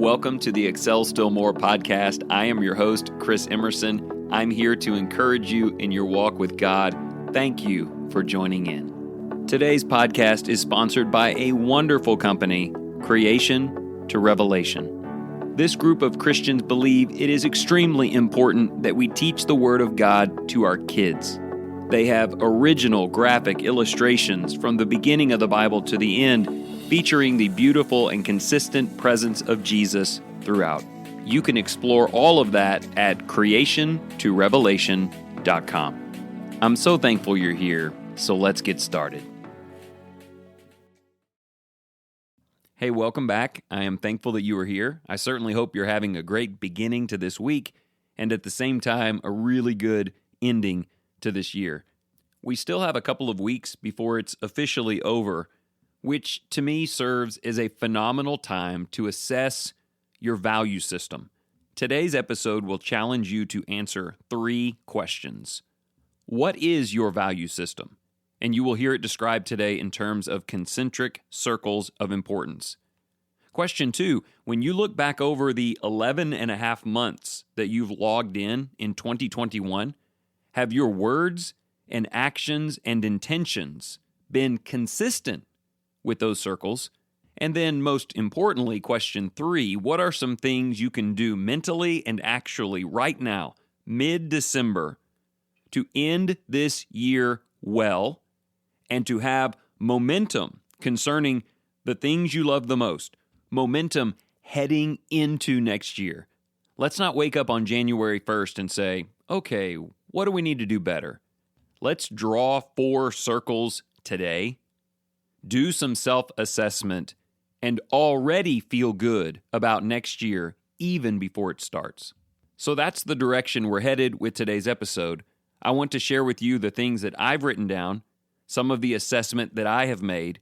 Welcome to the Excel Still More podcast. I am your host, Chris Emerson. I'm here to encourage you in your walk with God. Thank you for joining in. Today's podcast is sponsored by a wonderful company, Creation to Revelation. This group of Christians believe it is extremely important that we teach the Word of God to our kids. They have original graphic illustrations from the beginning of the Bible to the end, featuring the beautiful and consistent presence of Jesus throughout. You can explore all of that at creationtorevelation.com. I'm so thankful you're here, so let's get started. Hey, welcome back. I am thankful that you are here. I certainly hope you're having a great beginning to this week, and at the same time, a really good ending to this year. We still have a couple of weeks before it's officially over, which to me serves as a phenomenal time to assess your value system. Today's episode will challenge you to answer 3 questions. What is your value system? And you will hear it described today in terms of concentric circles of importance. Question 2, when you look back over the 11 and a half months that you've logged in 2021, have your words and actions and intentions been consistent with those circles? And then most importantly, question 3, what are some things you can do mentally and actually right now, mid-December, to end this year well and to have momentum concerning the things you love the most, momentum heading into next year? Let's not wake up on January 1st and say, okay, what do we need to do better? Let's draw 4 circles today, do some self-assessment, and already feel good about next year even before it starts. So that's the direction we're headed with today's episode. I want to share with you the things that I've written down, some of the assessment that I have made,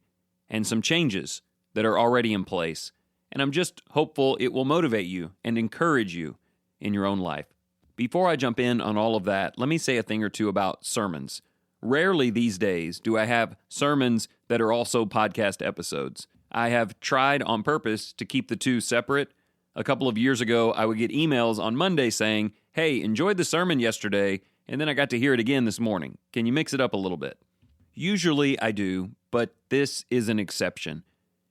and some changes that are already in place. And I'm just hopeful it will motivate you and encourage you in your own life. Before I jump in on all of that, let me say a thing or two about sermons. Rarely these days do I have sermons that are also podcast episodes. I have tried on purpose to keep the two separate. A couple of years ago, I would get emails on Monday saying, hey, enjoyed the sermon yesterday, and then I got to hear it again this morning. Can you mix it up a little bit? Usually I do, but this is an exception.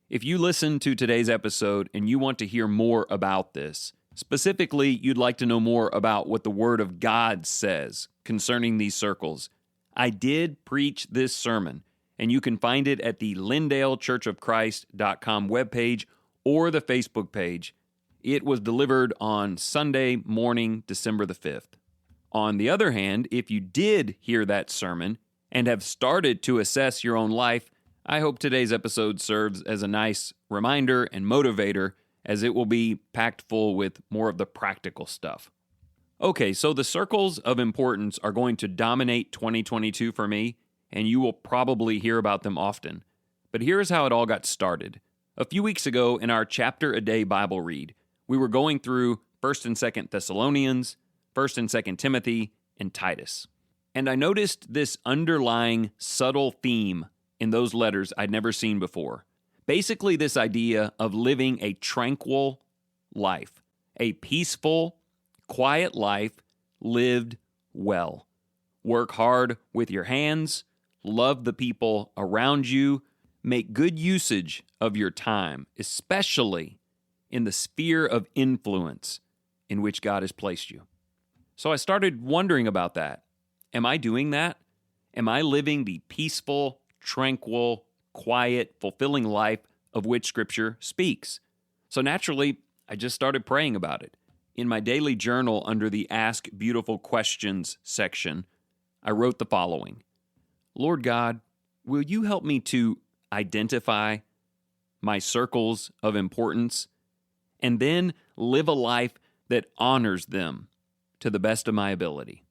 If you listen to today's episode and you want to hear more about this, specifically you'd like to know more about what the Word of God says concerning these circles, I did preach this sermon, and you can find it at the LyndaleChurchofChrist.com webpage or the Facebook page. It was delivered on Sunday morning, December the 5th. On the other hand, if you did hear that sermon and have started to assess your own life, I hope today's episode serves as a nice reminder and motivator, as it will be packed full with more of the practical stuff. Okay, so the circles of importance are going to dominate 2022 for me, and you will probably hear about them often. But here's how it all got started. A few weeks ago in our Chapter a Day Bible read, we were going through 1st and 2nd Thessalonians, 1st and 2nd Timothy, and Titus. And I noticed this underlying subtle theme in those letters I'd never seen before. Basically this idea of living a tranquil life, a peaceful, quiet life lived well. Work hard with your hands, love the people around you, make good usage of your time, especially in the sphere of influence in which God has placed you. So I started wondering about that. Am I doing that? Am I living the peaceful, tranquil, quiet, fulfilling life of which Scripture speaks? So naturally, I just started praying about it. In my daily journal under the Ask Beautiful Questions section, I wrote the following: Lord God, will you help me to identify my circles of importance and then live a life that honors them to the best of my ability?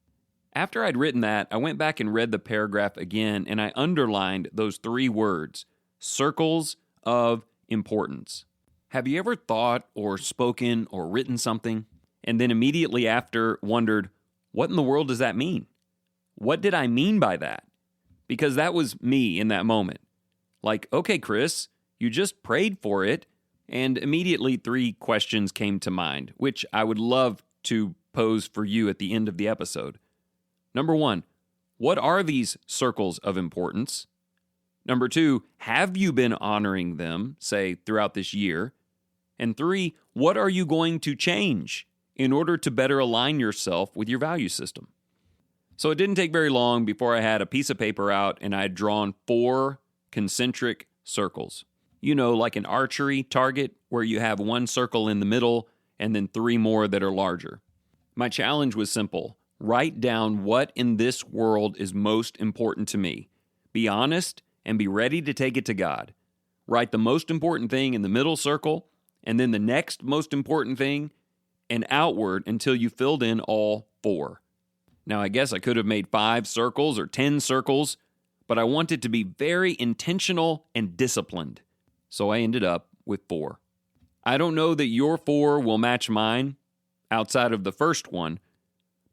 After I'd written that, I went back and read the paragraph again, and I underlined those 3 words, circles of importance. Have you ever thought or spoken or written something and then immediately after wondered, what in the world does that mean? What did I mean by that? Because that was me in that moment. Like, okay, Chris, you just prayed for it, And immediately 3 questions came to mind, which I would love to pose for you at the end of the episode. Number 1, what are these circles of importance? Number 2, have you been honoring them, say, throughout this year? And 3, what are you going to change in order to better align yourself with your value system? So it didn't take very long before I had a piece of paper out and I had drawn 4 concentric circles. You know, like an archery target where you have 1 circle in the middle and then 3 more that are larger. My challenge was simple. Write down what in this world is most important to me. Be honest and be ready to take it to God. Write the most important thing in the middle circle and then the next most important thing and outward until you filled in all 4. Now, I guess I could have made 5 circles or 10 circles, but I wanted to be very intentional and disciplined. So I ended up with 4. I don't know that your 4 will match mine outside of the first one,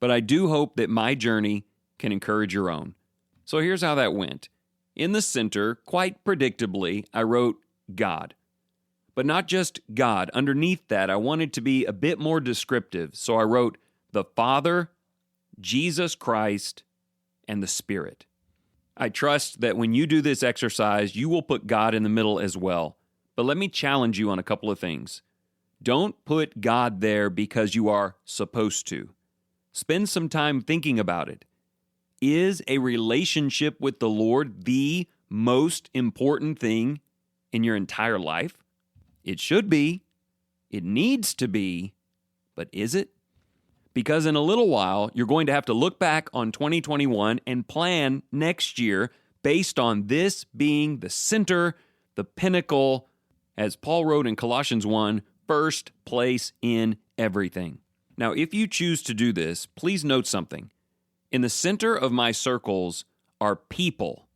but I do hope that my journey can encourage your own. So here's how that went. In the center, quite predictably, I wrote God. But not just God. Underneath that, I wanted to be a bit more descriptive, so I wrote the Father, Jesus Christ, and the Spirit. I trust that when you do this exercise, you will put God in the middle as well. But let me challenge you on a couple of things. Don't put God there because you are supposed to. Spend some time thinking about it. Is a relationship with the Lord the most important thing in your entire life? It should be. It needs to be. But is it? Because in a little while, you're going to have to look back on 2021 and plan next year based on this being the center, the pinnacle, as Paul wrote in Colossians 1, first place in everything. Now, if you choose to do this, please note something. In the center of my circles are people,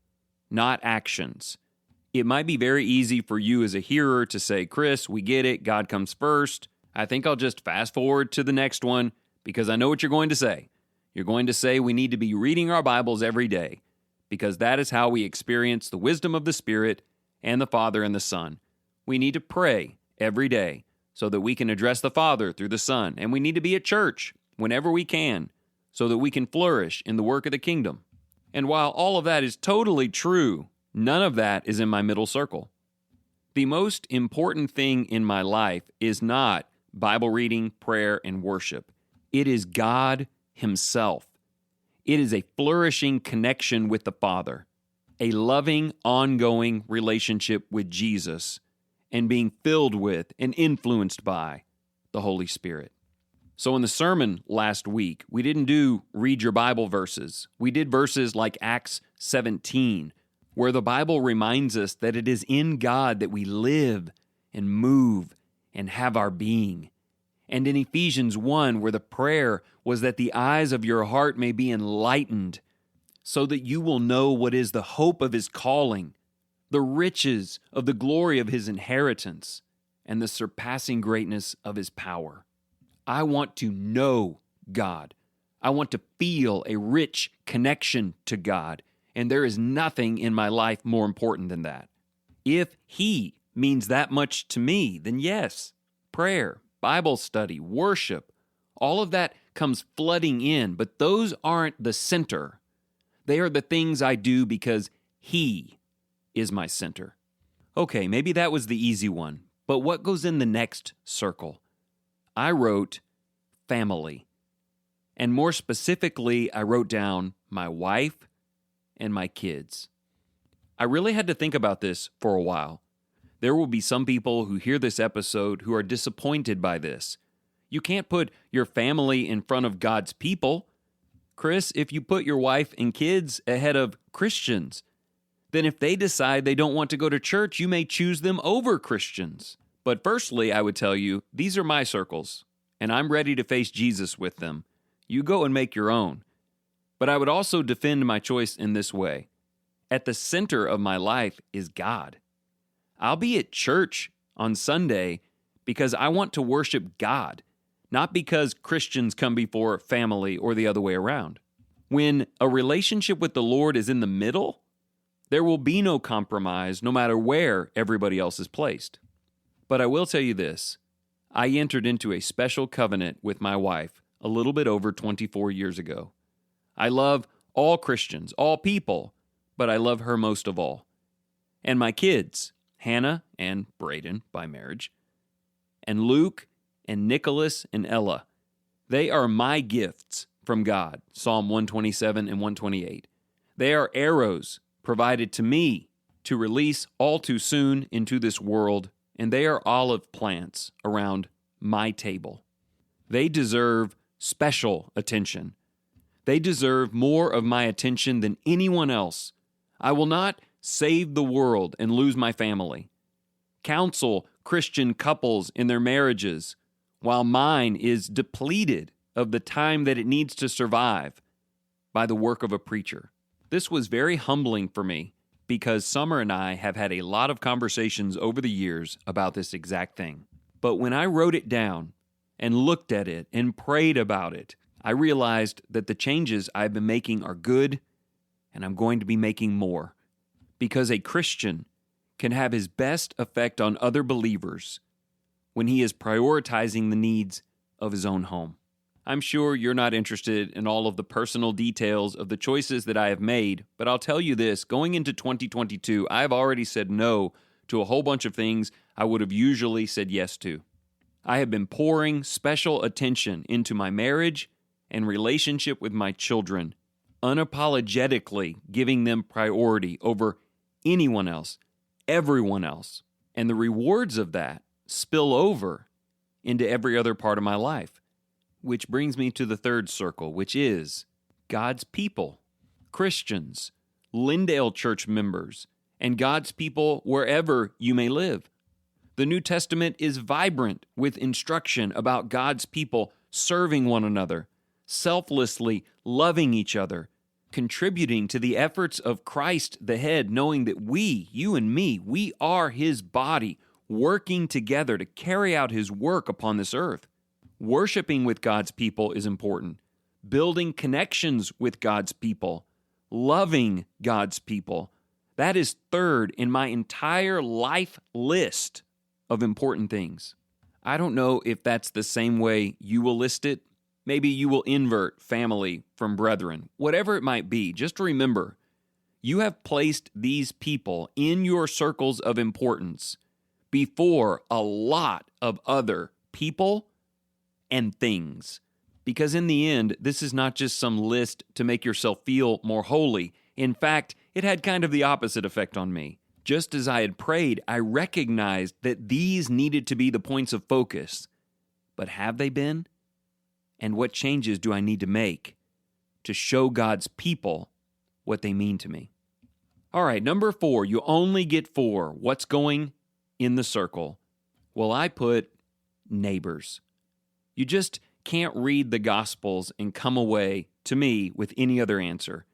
not actions. It might be very easy for you as a hearer to say, Chris, we get it, God comes first. I think I'll just fast forward to the next one because I know what you're going to say. You're going to say we need to be reading our Bibles every day because that is how we experience the wisdom of the Spirit and the Father and the Son. We need to pray every day so that we can address the Father through the Son. And we need to be at church whenever we can so that we can flourish in the work of the kingdom. And while all of that is totally true, none of that is in my middle circle. The most important thing in my life is not Bible reading, prayer, and worship. It is God Himself. It is a flourishing connection with the Father, a loving, ongoing relationship with Jesus, and being filled with and influenced by the Holy Spirit. So in the sermon last week, we didn't do read your Bible verses. We did verses like Acts 17, where the Bible reminds us that it is in God that we live and move and have our being. And in Ephesians 1, where the prayer was that the eyes of your heart may be enlightened, so that you will know what is the hope of His calling, the riches of the glory of His inheritance, and the surpassing greatness of His power. I want to know God. I want to feel a rich connection to God, and there is nothing in my life more important than that. If He means that much to me, then yes, prayer, Bible study, worship, all of that comes flooding in, but those aren't the center. They are the things I do because He is my center. Okay, maybe that was the easy one, but what goes in the next circle? I wrote family. And more specifically, I wrote down my wife and my kids. I really had to think about this for a while. There will be some people who hear this episode who are disappointed by this. You can't put your family in front of God's people. Chris, if you put your wife and kids ahead of Christians, then if they decide they don't want to go to church, you may choose them over Christians. But firstly, I would tell you, these are my circles, and I'm ready to face Jesus with them. You go and make your own. But I would also defend my choice in this way. At the center of my life is God. I'll be at church on Sunday because I want to worship God, not because Christians come before family or the other way around. When a relationship with the Lord is in the middle, there will be no compromise no matter where everybody else is placed. But I will tell you this. I entered into a special covenant with my wife a little bit over 24 years ago. I love all Christians, all people, but I love her most of all. And my kids, Hannah and Braden by marriage, and Luke and Nicholas and Ella, they are my gifts from God, Psalm 127 and 128. They are arrows provided to me to release all too soon into this world, and they are olive plants around my table. They deserve special attention. They deserve more of my attention than anyone else. I will not save the world and lose my family. Counsel Christian couples in their marriages while mine is depleted of the time that it needs to survive by the work of a preacher. This was very humbling for me because Summer and I have had a lot of conversations over the years about this exact thing. But when I wrote it down and looked at it and prayed about it, I realized that the changes I've been making are good, and I'm going to be making more. Because a Christian can have his best effect on other believers when he is prioritizing the needs of his own home. I'm sure you're not interested in all of the personal details of the choices that I have made, but I'll tell you this, going into 2022, I've already said no to a whole bunch of things I would have usually said yes to. I have been pouring special attention into my marriage and relationship with my children, unapologetically giving them priority over anyone else, everyone else. And the rewards of that spill over into every other part of my life. Which brings me to the third circle, which is God's people, Christians, Lindale Church members, and God's people wherever you may live. The New Testament is vibrant with instruction about God's people serving one another, selflessly loving each other, contributing to the efforts of Christ the head, knowing that we, you and me, we are His body, working together to carry out His work upon this earth. Worshiping with God's people is important. Building connections with God's people. Loving God's people. That is third in my entire life list of important things. I don't know if that's the same way you will list it. Maybe you will invert family from brethren. Whatever it might be, just remember, you have placed these people in your circles of importance before a lot of other people and things. Because in the end, this is not just some list to make yourself feel more holy. In fact, it had kind of the opposite effect on me. Just as I had prayed, I recognized that these needed to be the points of focus. But have they been? And what changes do I need to make to show God's people what they mean to me? All right, number 4, you only get 4. What's going in the circle? Well, I put neighbors. You just can't read the Gospels and come away, to me, with any other answer.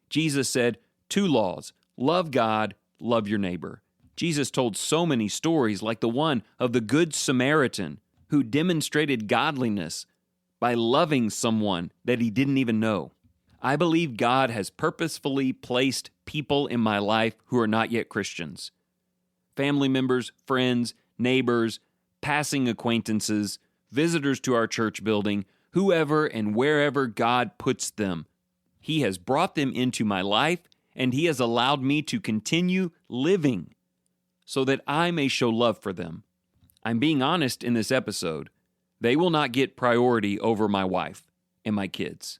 Jesus said 2 laws: love God, love your neighbor. Jesus told so many stories, like the one of the Good Samaritan who demonstrated godliness by loving someone that he didn't even know. I believe God has purposefully placed people in my life who are not yet Christians. Family members, friends, neighbors, passing acquaintances, visitors to our church building, whoever and wherever God puts them. He has brought them into my life, and He has allowed me to continue living so that I may show love for them. I'm being honest in this episode. They will not get priority over my wife and my kids,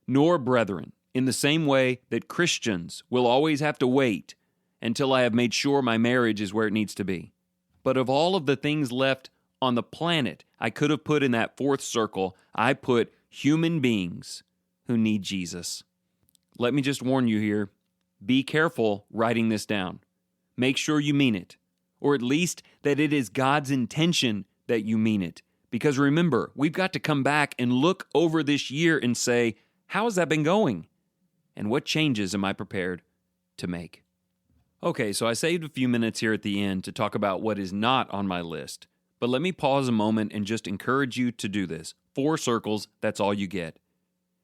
nor brethren, in the same way that Christians will always have to wait until I have made sure my marriage is where it needs to be. But of all of the things left on the planet I could have put in that 4th circle, I put human beings who need Jesus. Let me just warn you here, be careful writing this down. Make sure you mean it, or at least that it is God's intention that you mean it. Because remember, we've got to come back and look over this year and say, how has that been going? And what changes am I prepared to make? Okay, so I saved a few minutes here at the end to talk about what is not on my list. But let me pause a moment and just encourage you to do this. 4 circles, that's all you get.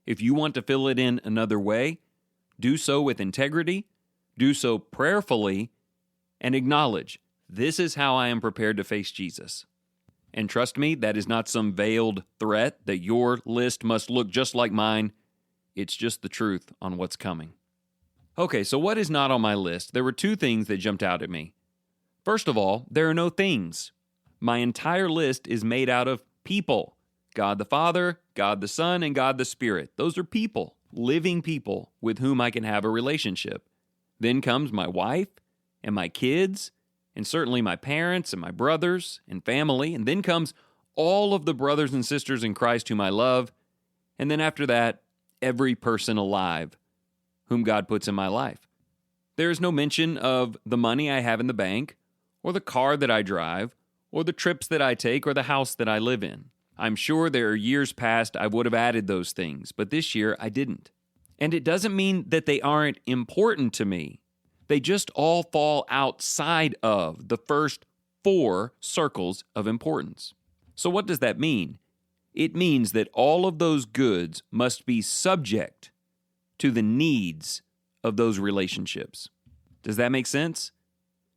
If you want to fill it in another way, do so with integrity, do so prayerfully, and acknowledge This is how I am prepared to face Jesus. And trust me, that is not some veiled threat that your list must look just like mine. It's just the truth on what's coming. Okay, so what is not on my list? There were two things that jumped out at me. First of all, there are no things. My entire list is made out of people. God the Father, God the Son, and God the Spirit. Those are people, living people with whom I can have a relationship. Then comes my wife and my kids, and certainly my parents and my brothers and family. And then comes all of the brothers and sisters in Christ whom I love. And then after that, every person alive whom God puts in my life. There is no mention of the money I have in the bank, or the car that I drive, or the trips that I take, or the house that I live in. I'm sure there are years past I would have added those things, but this year I didn't. And it doesn't mean that they aren't important to me. They just all fall outside of the first 4 circles of importance. So what does that mean? It means that all of those goods must be subject to the needs of those relationships. Does that make sense?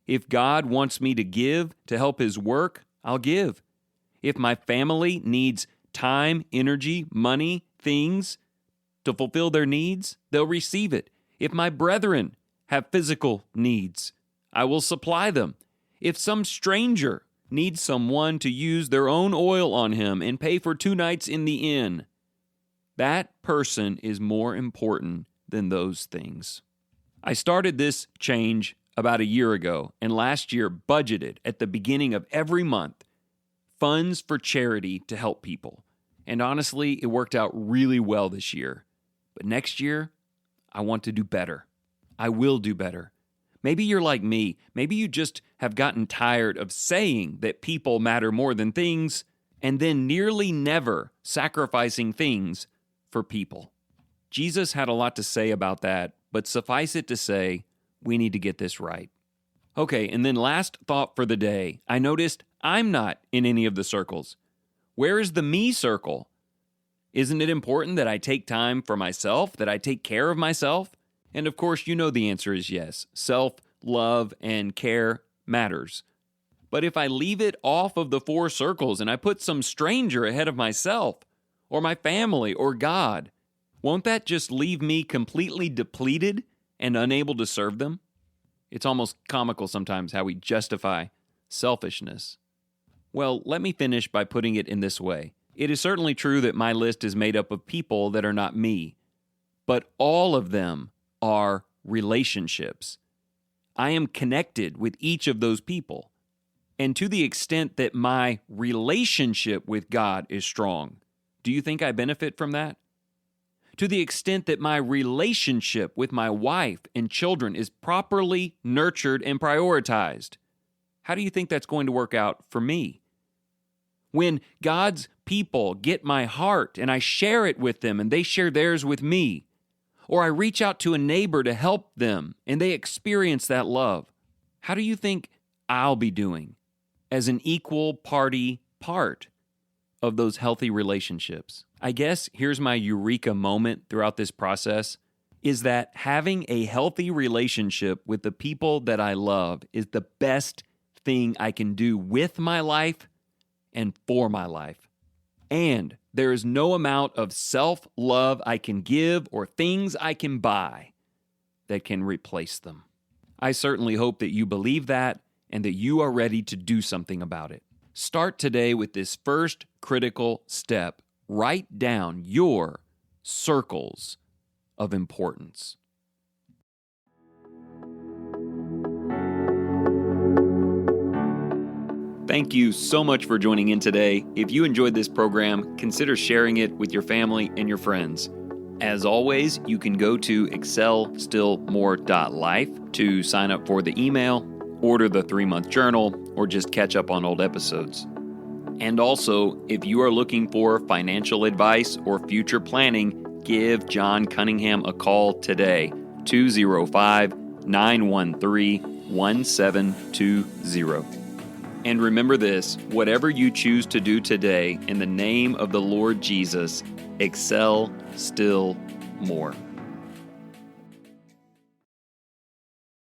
If God wants me to give to help His work, I'll give. If my family needs time, energy, money, things to fulfill their needs, they'll receive it. If my brethren have physical needs, I will supply them. If some stranger needs someone to use their own oil on him and pay for 2 nights in the inn, that person is more important than those things. I started this change about a year ago, and last year budgeted at the beginning of every month funds for charity to help people. And honestly, it worked out really well this year. But next year, I want to do better. I will do better. Maybe you're like me. Maybe you just have gotten tired of saying that people matter more than things, and then nearly never sacrificing things for people. Jesus had a lot to say about that, but suffice it to say, we need to get this right. Okay, and then last thought for the day. I noticed I'm not in any of the circles. Where is the me circle? Isn't it important that I take time for myself, that I take care of myself? And of course, you know the answer is yes. Self-love and care matters. But if I leave it off of the 4 circles and I put some stranger ahead of myself, or my family, or God, won't that just leave me completely depleted and unable to serve them? It's almost comical sometimes how we justify selfishness. Well, let me finish by putting it in this way. It is certainly true that my list is made up of people that are not me, but all of them are relationships. I am connected with each of those people. And to the extent that my relationship with God is strong, do you think I benefit from that? To the extent that my relationship with my wife and children is properly nurtured and prioritized, how do you think that's going to work out for me? When God's people get my heart and I share it with them and they share theirs with me, or I reach out to a neighbor to help them and they experience that love, how do you think I'll be doing as an equal party part of those healthy relationships? I guess here's my eureka moment throughout this process, is that having a healthy relationship with the people that I love is the best thing I can do with my life and for my life. And there is no amount of self-love I can give or things I can buy that can replace them. I certainly hope that you believe that and that you are ready to do something about it. Start today with this first critical step. Write down your circles of importance. Thank you so much for joining in today. If you enjoyed this program, consider sharing it with your family and your friends. As always, you can go to excelstillmore.life to sign up for the email, order the 3-month journal, or just catch up on old episodes. And also, if you are looking for financial advice or future planning, give John Cunningham a call today, 205-913-1720. And remember this, whatever you choose to do today, in the name of the Lord Jesus, excel still more.